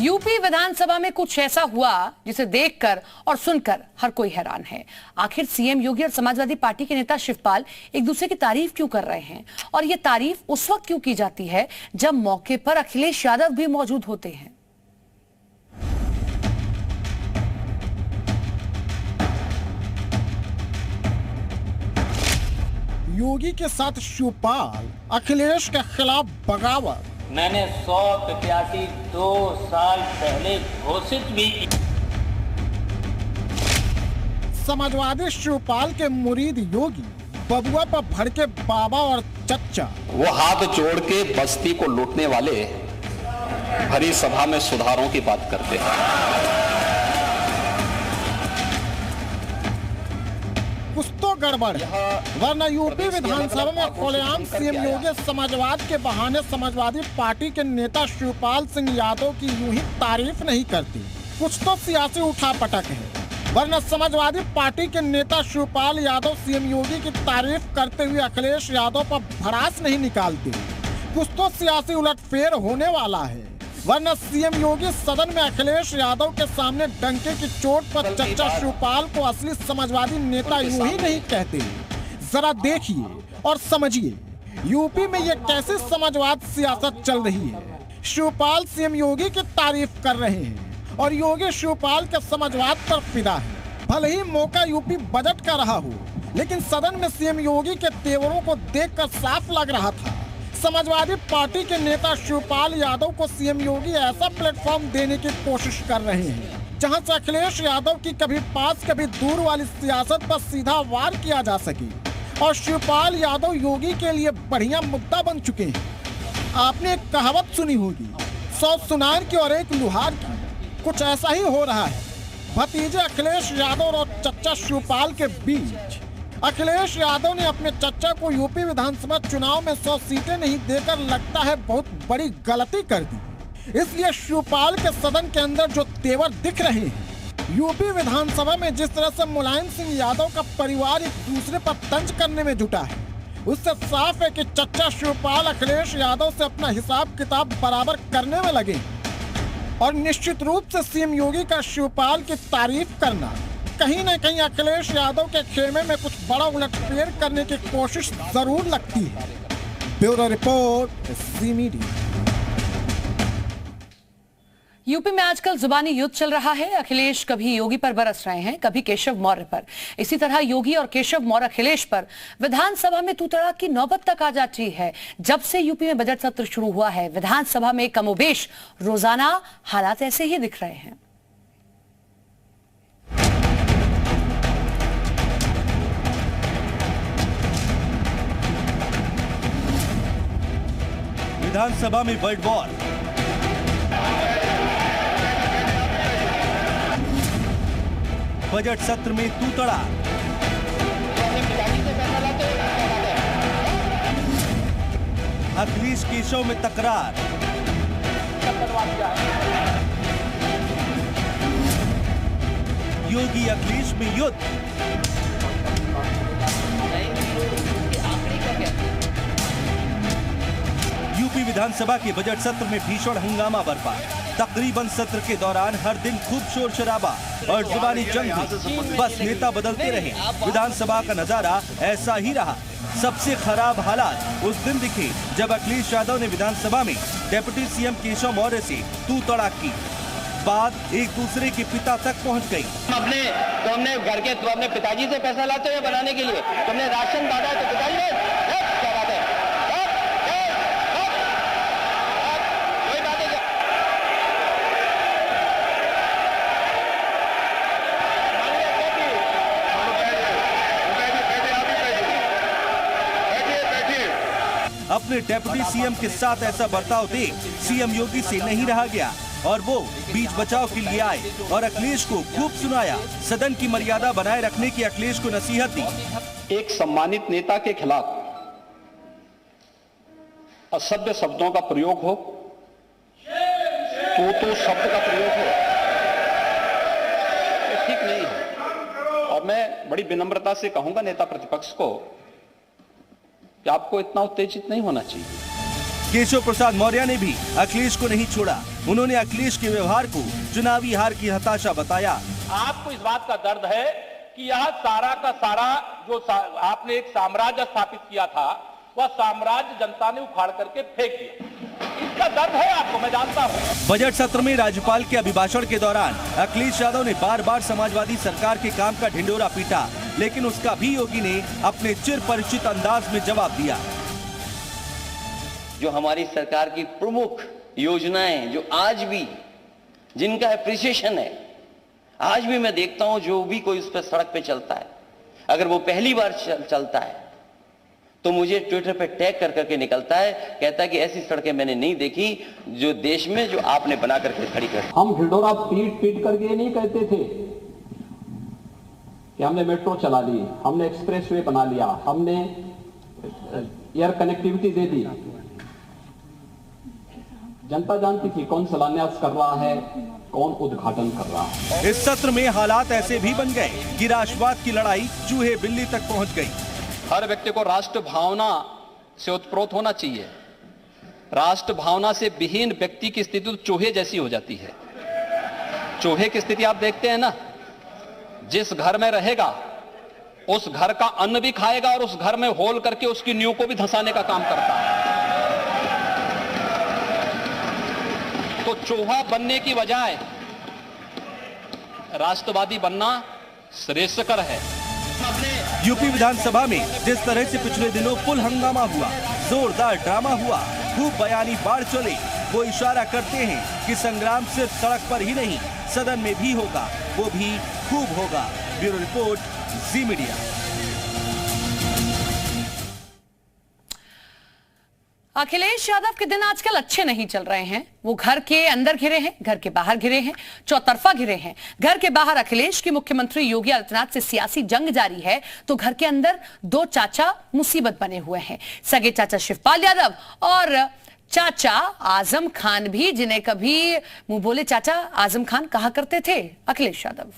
UP विधानसभा में कुछ ऐसा हुआ जिसे देखकर और सुनकर हर कोई हैरान है। आखिर सीएम योगी और समाजवादी पार्टी के नेता शिवपाल एक दूसरे की तारीफ क्यों कर रहे हैं और ये तारीफ उस वक्त क्यों की जाती है जब मौके पर अखिलेश यादव भी मौजूद होते हैं। योगी के साथ शिवपाल अखिलेश के खिलाफ बगावत। मैंने 100 प्रत्याशी 2 साल पहले घोषित भी की। समाजवादी शिवपाल के मुरीद योगी बबुआ पर भड़के बाबा और चच्चा। वो हाथ जोड़ के बस्ती को लूटने वाले भरी सभा में सुधारों की बात करते हैं। कुछ तो गड़बड़ है, वरना यूपी विधानसभा में खुलेआम सीएम योगी समाजवाद के बहाने समाजवादी पार्टी के नेता शिवपाल सिंह यादव की यूं ही तारीफ नहीं करती। कुछ तो सियासी उठापटक है, वरना समाजवादी पार्टी के नेता शिवपाल यादव सीएम योगी की तारीफ करते हुए अखिलेश यादव पर भड़ास नहीं निकालते। कुछ तो सियासी उलटफेर होने वाला है, वरना सीएम योगी सदन में अखिलेश यादव के सामने डंके की चोट पर चच्चा शिवपाल को असली समाजवादी नेता यूं ही नहीं कहते। जरा देखिए और समझिए यूपी में ये कैसे समाजवाद सियासत चल रही है। शिवपाल सीएम योगी की तारीफ कर रहे हैं और योगी शिवपाल के समाजवाद पर फिदा है। भले ही मौका यूपी बजट का रहा हो, लेकिन सदन में सीएम योगी के तेवरों को देखकर साफ लग रहा था समाजवादी पार्टी के नेता शिवपाल यादव को सीएम योगी ऐसा प्लेटफॉर्म देने की कोशिश कर रहे हैं जहां से अखिलेश यादव की कभी पास कभी दूर वाली सियासत पर सीधा वार किया जा सके। और शिवपाल यादव योगी के लिए बढ़िया मुद्दा बन चुके हैं। आपने एक कहावत सुनी होगी, 100 सुनार की और एक लुहार की। कुछ ऐसा ही हो रहा है भतीजे अखिलेश यादव और चच्चा शिवपाल के बीच। अखिलेश यादव ने अपने चच्चा को यूपी विधानसभा चुनाव में 100 सीटें नहीं देकर लगता है बहुत बड़ी गलती कर दी। इसलिए शिवपाल के सदन के अंदर जो तेवर दिख रहे हैं, यूपी विधानसभा में जिस तरह से मुलायम सिंह यादव का परिवार एक दूसरे पर तंज करने में जुटा है, उससे साफ है कि चच्चा शिवपाल अखिलेश यादव से अपना हिसाब किताब बराबर करने में लगे। और निश्चित रूप से सीएम योगी का शिवपाल की तारीफ करना कहीं न कहीं अखिलेश यादव के खेमे में कुछ बड़ा उलटफेर करने की कोशिश जरूर लगती है। ब्यूरो रिपोर्ट, ज़ी मीडिया। यूपी में आजकल जुबानी युद्ध चल रहा है। अखिलेश कभी योगी पर बरस रहे हैं, कभी केशव मौर्य पर। इसी तरह योगी और केशव मौर्य अखिलेश पर विधानसभा में तू तड़ाक की नौबत तक आ जाती है। जब से यूपी में बजट सत्र शुरू हुआ है, विधानसभा में कमोबेश रोजाना हालात ऐसे ही दिख रहे हैं। विधानसभा में वर्ल्ड वॉर, बजट सत्र में तू तड़ा, अखिलेश केशव में तकरार, योगी अखिलेश में युद्ध, यूपी विधानसभा के बजट सत्र में भीषण हंगामा बरपा। तकरीबन सत्र के दौरान हर दिन खूब शोर शराबा और जुबानी जंग हुई। बस नेता बदलते रहे। विधानसभा का नजारा ऐसा ही रहा। सबसे खराब हालात उस दिन दिखे जब अखिलेश यादव ने विधानसभा में डिप्टी सीएम केशव मौर्य से तू तड़ाक की। बात एक दूसरे के पिता तक पहुंच गई। तुमने घर के अपने पिताजी से पैसा लाते हो बनाने के लिए, तुमने राशन बांटा तो पिताजी ने अपने डिप्टी सीएम के साथ ऐसा बर्ताव देख सीएम योगी से नहीं रहा गया और वो बीच बचाव के लिए आए और अखिलेश को खूब सुनाया। सदन की मर्यादा बनाए रखने की अखिलेश को नसीहत दी। एक सम्मानित नेता के खिलाफ असभ्य शब्दों का प्रयोग हो, तो शब्द का प्रयोग हो, ये ठीक नहीं है। और मैं बड़ी विनम्रता से कहूंगा नेता प्रतिपक्ष को कि आपको इतना उत्तेजित नहीं होना चाहिए। केशव प्रसाद मौर्य ने भी अखिलेश को नहीं छोड़ा। उन्होंने अखिलेश के व्यवहार को चुनावी हार की हताशा बताया। आपको इस बात का दर्द है कि यह सारा का सारा जो आपने एक साम्राज्य स्थापित किया था, वह साम्राज्य जनता ने उखाड़ करके फेंक दिया। इसका दर्द है आपको, मैं जानता हूँ। बजट सत्र में राज्यपाल के अभिभाषण के दौरान अखिलेश यादव ने बार बार समाजवादी सरकार के काम का ढिंढोरा पीटा, लेकिन उसका भी योगी ने अपने चिर परिचित अंदाज में जवाब दिया। जो हमारी सरकार की प्रमुख योजनाएं, जो आज भी जिनका एप्रिसिएशन है, आज भी मैं देखता हूं जो भी कोई उस पर सड़क पे चलता है, अगर वो पहली बार चलता है तो मुझे ट्विटर पे टैग कर करके निकलता है, कहता है कि ऐसी सड़कें मैंने नहीं देखी जो देश में जो आपने बना करके खड़ी कर। हम ढिंढोरा पीट पीट करके ये नहीं कहते थे कि हमने मेट्रो चला ली, हमने एक्सप्रेसवे बना लिया, हमने एयर कनेक्टिविटी दे दी। जनता जानती थी कौन शिलान्यास कर रहा है, कौन उद्घाटन कर रहा है। इस सत्र में हालात ऐसे भी बन गए कि राष्ट्रवाद की लड़ाई चूहे बिल्ली तक पहुंच गई। हर व्यक्ति को राष्ट्र भावना से उत्प्रोत होना चाहिए। राष्ट्र भावना से विहीन व्यक्ति की स्थिति तो चूहे जैसी हो जाती है। चूहे की स्थिति आप देखते हैं ना, जिस घर में रहेगा उस घर का अन्न भी खाएगा और उस घर में होल करके उसकी नींव को भी धंसाने का काम करता है। तो चूहा बनने की बजाय राष्ट्रवादी बनना श्रेयस्कर है। यूपी विधानसभा में जिस तरह से पिछले दिनों फुल हंगामा हुआ, जोरदार ड्रामा हुआ, खूब बयानी बाढ़ चले, वो इशारा करते हैं कि संग्राम सिर्फ सड़क पर ही नहीं, सदन में भी होगा, वो भी खूब होगा। ब्यूरो रिपोर्ट, जी मीडिया। अखिलेश यादव के दिन आजकल अच्छे नहीं चल रहे हैं। वो घर के अंदर घिरे हैं, घर के बाहर घिरे हैं, चौतरफा घिरे हैं। घर के बाहर अखिलेश की मुख्यमंत्री योगी आदित्यनाथ से सियासी जंग जारी है, तो घर के अंदर दो चाचा मुसीबत बने हुए हैं। सगे चाचा शिवपाल यादव और चाचा आजम खान भी, जिन्हें कभी मुंह बोले चाचा आजम खान कहा करते थे अखिलेश यादव।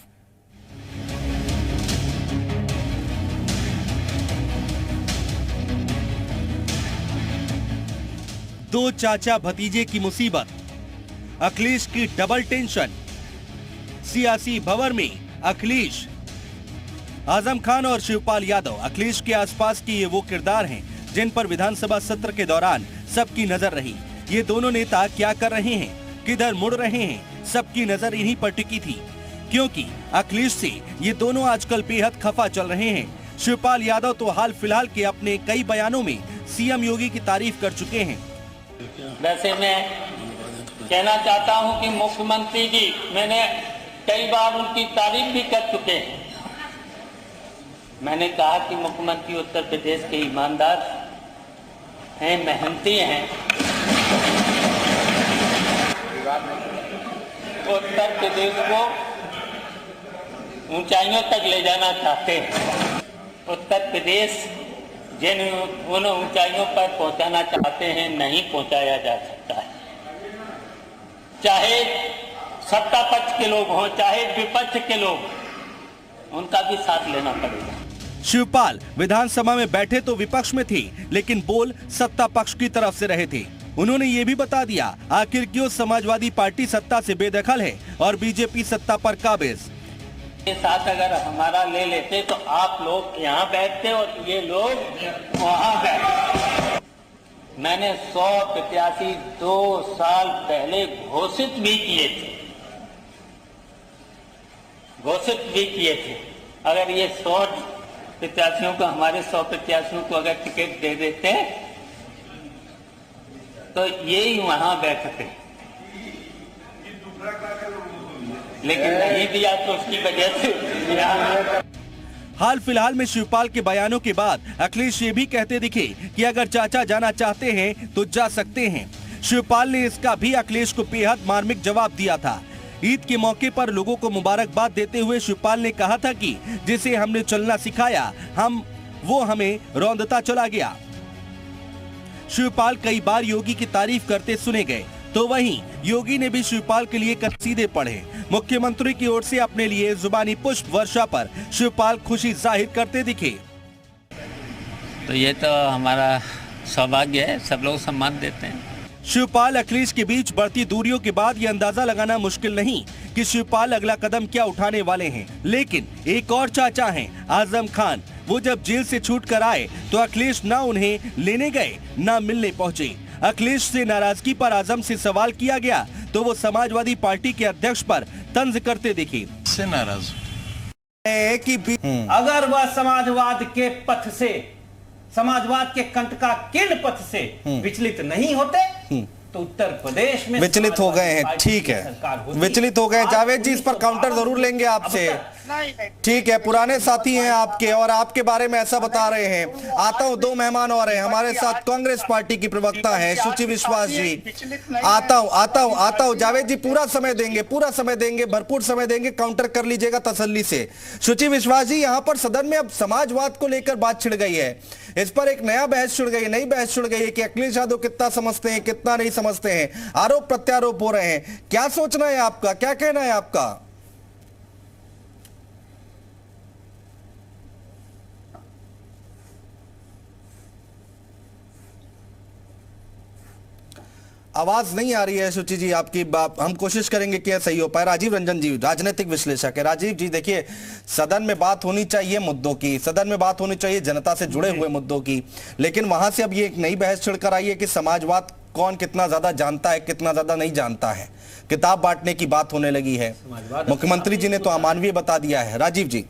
दो चाचा भतीजे की मुसीबत, अखिलेश की डबल टेंशन। सियासी भंवर में अखिलेश, आजम खान और शिवपाल यादव अखिलेश के आसपास के ये वो किरदार हैं जिन पर विधानसभा सत्र के दौरान सबकी नजर रही। ये दोनों नेता क्या कर रहे हैं, किधर मुड़ रहे हैं, सबकी नजर इन्हीं पर टिकी थी, क्योंकि अखिलेश से ये दोनों आजकल बेहद खफा चल रहे हैं। शिवपाल यादव तो हाल फिलहाल के अपने कई बयानों में सीएम योगी की तारीफ कर चुके हैं। वैसे मैं कहना चाहता हूं कि मुख्यमंत्री जी, मैंने कई बार उनकी तारीफ भी कर चुके हैं। मैंने कहा कि मुख्यमंत्री उत्तर प्रदेश के ईमानदार हैं, मेहनती हैं, उत्तर प्रदेश को ऊंचाइयों तक ले जाना चाहते हैं। उत्तर प्रदेश जिन उन ऊंचाइयों पर पहुंचाना चाहते हैं, नहीं पहुंचाया जा सकता है। चाहे सत्ता पक्ष के लोग हों, चाहे विपक्ष के लोग, उनका भी साथ लेना पड़ेगा। शिवपाल विधानसभा में बैठे तो विपक्ष में थे, लेकिन बोल सत्ता पक्ष की तरफ से रहे थे। उन्होंने ये भी बता दिया आखिर क्यों समाजवादी पार्टी सत्ता से बेदखल है और बीजेपी सत्ता पर काबिज। साथ अगर हमारा ले लेते तो आप लोग यहाँ बैठते और ये लोग वहाँ बैठते। मैंने 100 प्रत्याशी 2 साल पहले घोषित भी किए थे। अगर ये 100 प्रत्याशियों को, हमारे 100 प्रत्याशियों को अगर टिकट दे देते तो ये ही वहाँ बैठते, लेकिन नहीं दिया तो उसकी वजह से। हाल फिलहाल में शिवपाल के बयानों के बाद अखिलेश ये भी कहते दिखे कि अगर चाचा जाना चाहते हैं तो जा सकते हैं। शिवपाल ने इसका भी अखिलेश को बेहद मार्मिक जवाब दिया था। ईद के मौके पर लोगों को मुबारकबाद देते हुए शिवपाल ने कहा था कि जिसे हमने चलना सिखाया वो हमें रौंदता चला गया। शिवपाल कई बार योगी की तारीफ करते सुने गए, तो वहीं योगी ने भी शिवपाल के लिए कसीदे पढ़े। मुख्यमंत्री की ओर से अपने लिए जुबानी पुष्प वर्षा पर शिवपाल खुशी जाहिर करते दिखे। तो ये तो हमारा सौभाग्य है, सब लोग सम्मान देते हैं। शिवपाल अखिलेश के बीच बढ़ती दूरियों के बाद ये अंदाजा लगाना मुश्किल नहीं कि शिवपाल अगला कदम क्या उठाने वाले हैं। लेकिन एक और चाचा हैं आजम खान। वो जब जेल से छूट कर आए तो अखिलेश ना उन्हें लेने गए ना मिलने पहुंचे। अखिलेश से नाराजगी पर आजम से सवाल किया गया तो वो समाजवादी पार्टी के अध्यक्ष पर तंज करते दिखे। से नाराज कि अगर वह समाजवाद के पथ से, समाजवाद के कंट का किन पथ से विचलित नहीं होते तो उत्तर प्रदेश में विचलित हो गए हैं। ठीक है, विचलित हो गए। जावेद जी, इस पर काउंटर जरूर लेंगे आपसे। ठीक है, पुराने साथी हैं आपके और आपके बारे में ऐसा बता रहे हैं। आता हूं, दो मेहमान और हैं हमारे साथ। कांग्रेस पार्टी की प्रवक्ता हैं शुचि विश्वास जी। आता हूं जावेद जी, पूरा समय देंगे, भरपूर समय देंगे, काउंटर कर लीजिएगा तसल्ली से। शुचि विश्वास जी, यहाँ पर सदन में अब समाजवाद को लेकर बात छिड़ गई है। इस पर एक नया बहस छिड़ गई है, नई बहस छिड़ गई है कि अखिलेश यादव कितना समझते हैं, कितना नहीं समझते हैं। आरोप प्रत्यारोप हो रहे हैं। क्या सोचना है आपका, क्या कहना है आपका? आवाज नहीं आ रही है शुचि जी आपकी। हम कोशिश करेंगे कि सही हो पाए। राजीव रंजन जी, राजनीतिक विश्लेषक है। राजीव जी, देखिए, सदन में बात होनी चाहिए मुद्दों की, सदन में बात होनी चाहिए जनता से जुड़े हुए मुद्दों की, लेकिन वहां से अब ये एक नई बहस छिड़कर आई है कि समाजवाद कौन कितना ज्यादा जानता है, कितना ज्यादा नहीं जानता है। किताब बांटने की बात होने लगी है। मुख्यमंत्री जी ने तो अमानवीय बता दिया है। राजीव जी।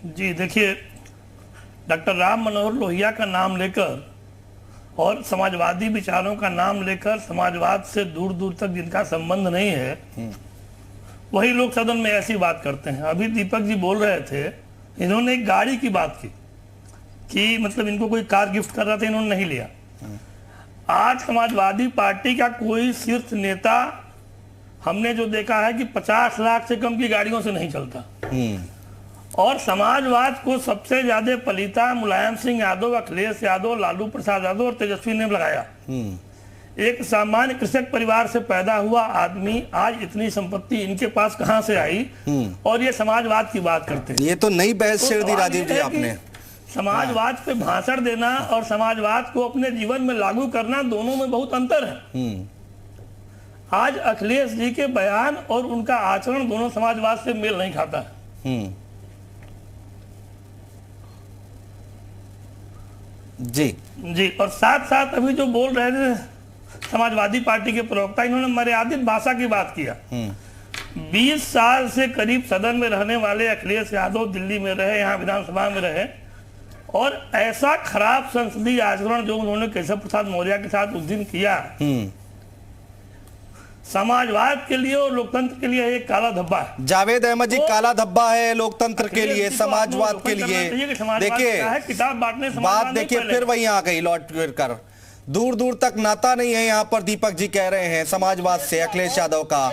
जी देखिए, डॉक्टर राम मनोहर लोहिया का नाम लेकर और समाजवादी विचारों का नाम लेकर समाजवाद से दूर दूर तक जिनका संबंध नहीं है, वही लोग सदन में ऐसी बात करते हैं। अभी दीपक जी बोल रहे थे, इन्होंने एक गाड़ी की बात की कि मतलब इनको कोई कार गिफ्ट कर रहा था, इन्होंने नहीं लिया। आज समाजवादी पार्टी का कोई शीर्ष नेता हमने जो देखा है कि 50 लाख से कम की गाड़ियों से नहीं चलता। और समाजवाद को सबसे ज्यादा पलीता मुलायम सिंह यादव, अखिलेश यादव, लालू प्रसाद यादव और तेजस्वी ने लगाया। एक सामान्य कृषक परिवार से पैदा हुआ आदमी आज इतनी संपत्ति इनके पास कहां से आई, और ये समाजवाद की बात करते हैं। ये तो नई बहस छेड़ दी राजीव जी आपने। समाजवाद पे भाषण देना और समाजवाद को अपने जीवन में लागू करना, दोनों में बहुत अंतर है। आज अखिलेश जी के बयान और उनका आचरण दोनों समाजवाद से मेल नहीं खाता है। जी, और साथ साथ अभी जो बोल रहे थे समाजवादी पार्टी के प्रवक्ता, इन्होंने मर्यादित भाषा की बात किया। 20 साल से करीब सदन में रहने वाले अखिलेश यादव दिल्ली में रहे, यहाँ विधानसभा में रहे, और ऐसा खराब संसदीय आचरण जो उन्होंने केशव प्रसाद मौर्य के साथ उस दिन किया, समाजवाद के लिए और लोकतंत्र के लिए एक काला धब्बा है। जावेद अहमद जी, काला धब्बा है लोकतंत्र के लिए, समाजवाद के लिए। देखिए, किताब बांटने बात देखिए फिर वहीं आ गई लौट कर। दूर दूर तक नाता नहीं है यहाँ पर। दीपक जी कह रहे हैं समाजवाद से अखिलेश यादव का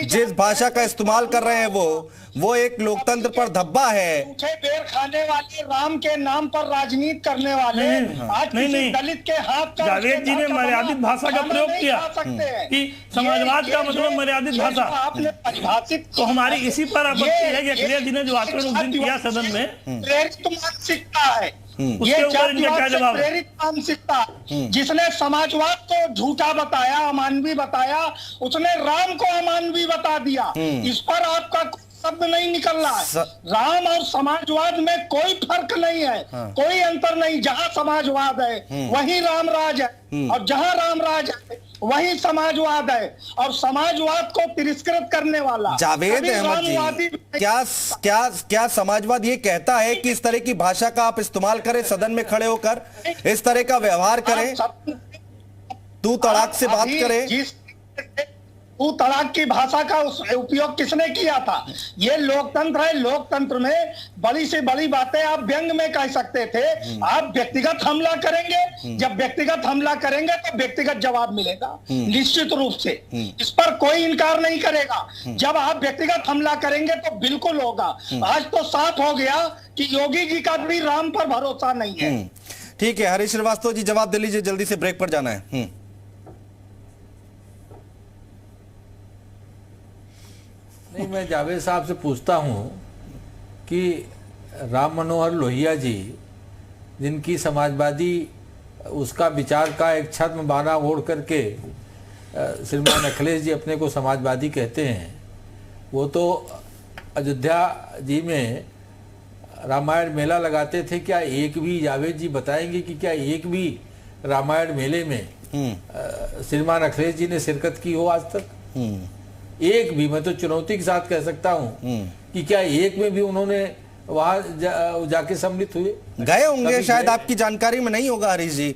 जिस भाषा का इस्तेमाल कर रहे हैं वो एक लोकतंत्र पर धब्बा है। बेर खाने वाले, राम के नाम पर राजनीति करने वाले, आज नहीं दलित के हाथ। जावेद जी ने मर्यादित भाषा का प्रयोग किया कि समाजवाद का मतलब मर्यादित भाषा आपने परिभाषित। तो हमारी इसी पर आपत्ति है कि अखिलेश जी ने जो आचरण उस दिन किया सदन में, प्रेरित मानसिकता है। उसके ऊपर इनका क्या जवाब है? प्रेरित मानसिकता, जिसने समाजवाद को झूठा बताया, अमानवीय बताया, उसने राम को अमानवीय बता दिया। इस पर आपका शब्द नहीं निकल रहा है। राम और समाजवाद में कोई फर्क नहीं है, कोई अंतर नहीं। जहां समाजवाद है वहीं राम राज है, और जहां राम राज है वहीं समाजवाद है। और समाजवाद को तिरस्कृत करने वाला जावेद अहमद जी, क्या समाजवाद ये कहता है कि इस तरह की भाषा का आप इस्तेमाल करें, सदन में खड़े होकर इस तरह का व्यवहार करें, तू तड़ाक से बात करें? तू तड़ाक की भाषा का उपयोग किसने किया था? ये लोकतंत्र है। लोकतंत्र में बड़ी से बड़ी बातें आप व्यंग में कह सकते थे। आप व्यक्तिगत हमला करेंगे, जब व्यक्तिगत हमला करेंगे तो व्यक्तिगत जवाब मिलेगा निश्चित रूप से। इस पर कोई इनकार नहीं करेगा। जब आप व्यक्तिगत हमला करेंगे तो बिल्कुल होगा। आज तो साफ हो गया कि योगी जी का भी राम पर भरोसा नहीं है। ठीक है, हरीश श्रीवास्तव जी जवाब दे लीजिए, जल्दी से ब्रेक पर जाना है। नहीं, मैं जावेद साहब से पूछता हूं कि राम मनोहर लोहिया जी जिनकी समाजवादी उसका विचार का एक छद्म बाना ओढ़ करके श्रीमान अखिलेश जी अपने को समाजवादी कहते हैं, वो तो अयोध्या जी में रामायण मेला लगाते थे। क्या एक भी, जावेद जी बताएंगे कि क्या एक भी रामायण मेले में श्रीमान अखिलेश जी ने शिरकत की हो आज तक? एक भी, मैं तो चुनौती के साथ कह सकता हूं कि क्या एक में भी उन्होंने वहां जाके सम्मिलित हुए? गए होंगे शायद, आपकी जानकारी में नहीं होगा हरीश जी,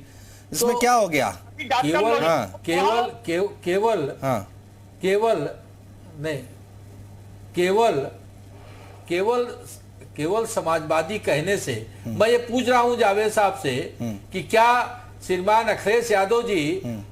इसमें तो क्या हो गया? केवल हाँ। केवल केवल केवल हाँ। केवल नहीं, केवल केवल केवल समाजवादी कहने से मैं ये पूछ रहा हूं जावेद साहब से कि क्या श्रीमान अखिलेश यादव जी,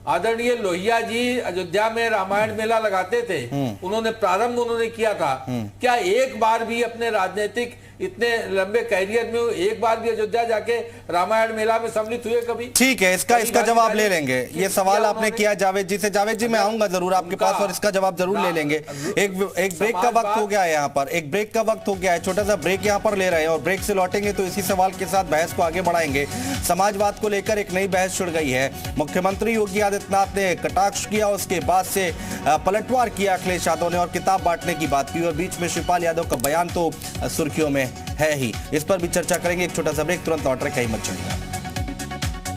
आदरणीय लोहिया जी अयोध्या में रामायण मेला लगाते थे, उन्होंने प्रारंभ उन्होंने किया था, क्या एक बार भी अपने राजनीतिक इतने लंबे कैरियर में एक बार भी अयोध्या जाके रामायण मेला में सम्मिलित हुए कभी? ठीक है, इसका जवाब ले लेंगे। ये सवाल आपने किया जावेद जी से। जावेद जी मैं आऊंगा जरूर आपके पास और इसका जवाब जरूर ले लेंगे। एक ब्रेक का वक्त हो गया है, यहाँ पर एक ब्रेक का वक्त हो गया है, छोटा सा ब्रेक यहाँ पर ले रहे हैं और ब्रेक से लौटेंगे तो इसी सवाल के साथ बहस को आगे बढ़ाएंगे। समाजवाद को लेकर एक नई बहस छिड़ गई है। मुख्यमंत्री योगी आदित्यनाथ ने कटाक्ष किया, उसके बाद से पलटवार किया अखिलेश यादव ने और किताब बांटने की बात की और बीच में शिवपाल यादव का बयान तो सुर्खियों में है ही। इस पर भी चर्चा करेंगे। एक छोटा सा ब्रेक, तुरंत लौट रहे, कहीं मत जाइएगा।